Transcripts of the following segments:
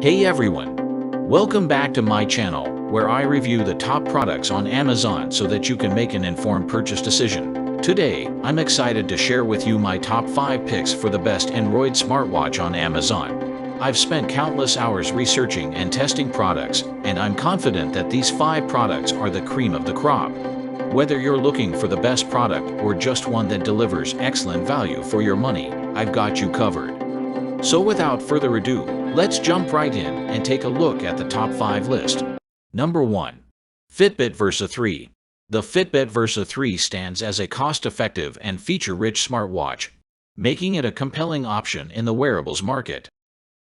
Hey everyone! Welcome back to my channel, where I review the top products on Amazon so that you can make an informed purchase decision. Today, I'm excited to share with you my top 5 picks for the best Android smartwatch on Amazon. I've spent countless hours researching and testing products, and I'm confident that these 5 products are the cream of the crop. Whether you're looking for the best product or just one that delivers excellent value for your money, I've got you covered. So without further ado, let's jump right in and take a look at the top 5 list. Number 1. Fitbit Versa 3. The Fitbit Versa 3 stands as a cost-effective and feature-rich smartwatch, making it a compelling option in the wearables market.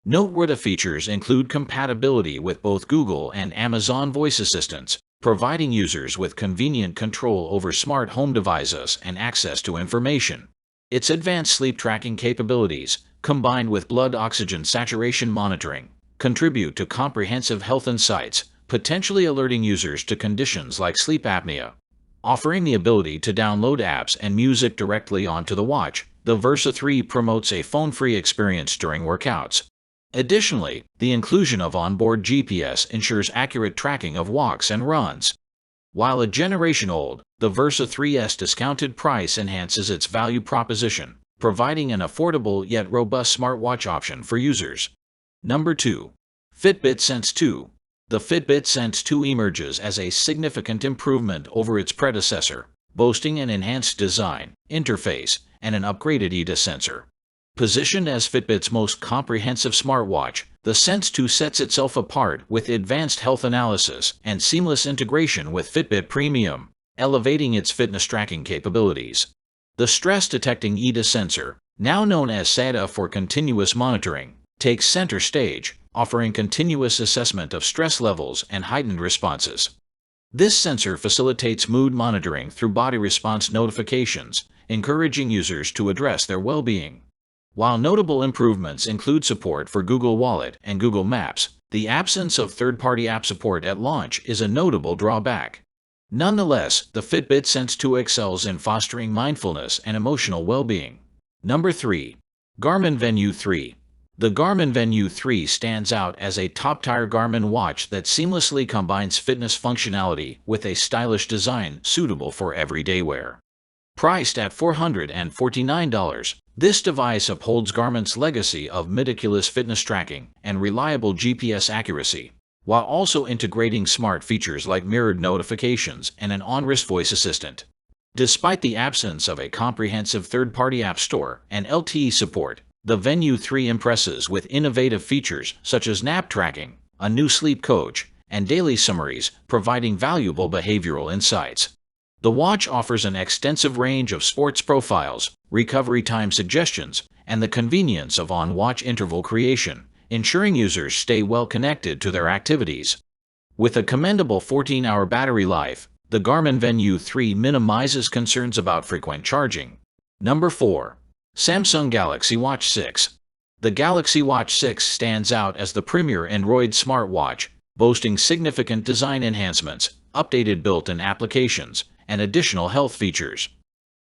Noteworthy features include compatibility with both Google and Amazon voice assistants, providing users with convenient control over smart home devices and access to information. Its advanced sleep tracking capabilities, combined with blood oxygen saturation monitoring, contribute to comprehensive health insights, potentially alerting users to conditions like sleep apnea. Offering the ability to download apps and music directly onto the watch, the Versa 3 promotes a phone-free experience during workouts. Additionally, the inclusion of onboard GPS ensures accurate tracking of walks and runs. While a generation old, the Versa 3's discounted price enhances its value proposition, providing an affordable yet robust smartwatch option for users. Number 2. Fitbit Sense 2. The Fitbit Sense 2 emerges as a significant improvement over its predecessor, boasting an enhanced design, interface, and an upgraded EDA sensor. Positioned as Fitbit's most comprehensive smartwatch, the Sense 2 sets itself apart with advanced health analysis and seamless integration with Fitbit Premium, elevating its fitness tracking capabilities. The stress-detecting EDA sensor, now known as SATA for continuous monitoring, takes center stage, offering continuous assessment of stress levels and heightened responses. This sensor facilitates mood monitoring through body response notifications, encouraging users to address their well-being. While notable improvements include support for Google Wallet and Google Maps, the absence of third-party app support at launch is a notable drawback. Nonetheless, the Fitbit Sense 2 excels in fostering mindfulness and emotional well-being. Number 3. Garmin Venue 3. The Garmin Venue 3 stands out as a top-tier Garmin watch that seamlessly combines fitness functionality with a stylish design suitable for everyday wear. Priced at $449, this device upholds Garmin's legacy of meticulous fitness tracking and reliable GPS accuracy, while also integrating smart features like mirrored notifications and an on-wrist voice assistant. Despite the absence of a comprehensive third-party app store and LTE support, the Venue 3 impresses with innovative features such as nap tracking, a new sleep coach, and daily summaries, providing valuable behavioral insights. The watch offers an extensive range of sports profiles, recovery time suggestions, and the convenience of on-watch interval creation, ensuring users stay well connected to their activities. With a commendable 14-hour battery life, the Garmin Venue 3 minimizes concerns about frequent charging. Number 4. Samsung Galaxy Watch 6. The Galaxy Watch 6 stands out as the premier Android smartwatch, boasting significant design enhancements, updated built-in applications, and additional health features.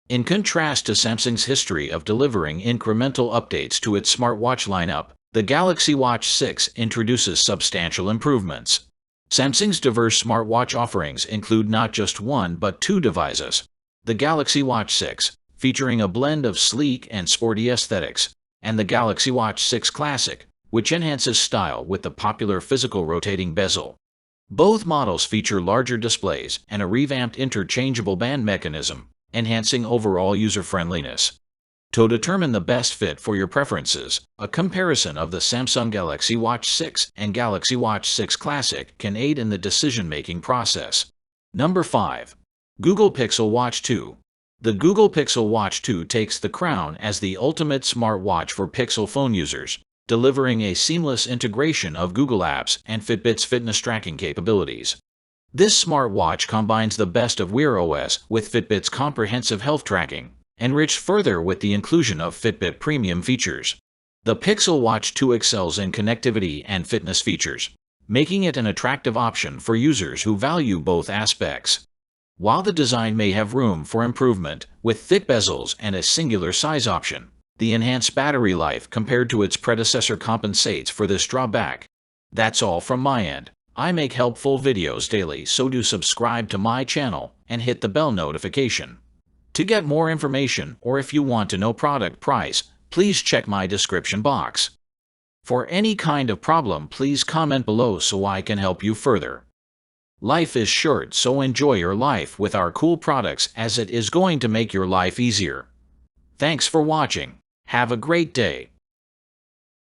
In contrast to Samsung's history of delivering incremental updates to its smartwatch lineup, the Galaxy Watch 6 introduces substantial improvements. Samsung's diverse smartwatch offerings include not just one but 2 devices: the Galaxy Watch 6, featuring a blend of sleek and sporty aesthetics, and the Galaxy Watch 6 Classic, which enhances style with the popular physical rotating bezel. Both models feature larger displays and a revamped interchangeable band mechanism, enhancing overall user-friendliness. To determine the best fit for your preferences, a comparison of the Samsung Galaxy Watch 6 and Galaxy Watch 6 Classic can aid in the decision-making process. Number 5. Google Pixel Watch 2. The Google Pixel Watch 2 takes the crown as the ultimate smartwatch for Pixel phone users, delivering a seamless integration of Google Apps and Fitbit's fitness tracking capabilities. This smartwatch combines the best of Wear OS with Fitbit's comprehensive health tracking, enriched further with the inclusion of Fitbit Premium features. The Pixel Watch 2 excels in connectivity and fitness features, making it an attractive option for users who value both aspects. While the design may have room for improvement, with thick bezels and a singular size option, the enhanced battery life compared to its predecessor compensates for this drawback. That's all from my end. I make helpful videos daily, so do subscribe to my channel and hit the bell notification. To get more information, or if you want to know product price, please check my description box. For any kind of problem, please comment below so I can help you further. Life is short, so enjoy your life with our cool products, as it is going to make your life easier. Thanks for watching. Have a great day.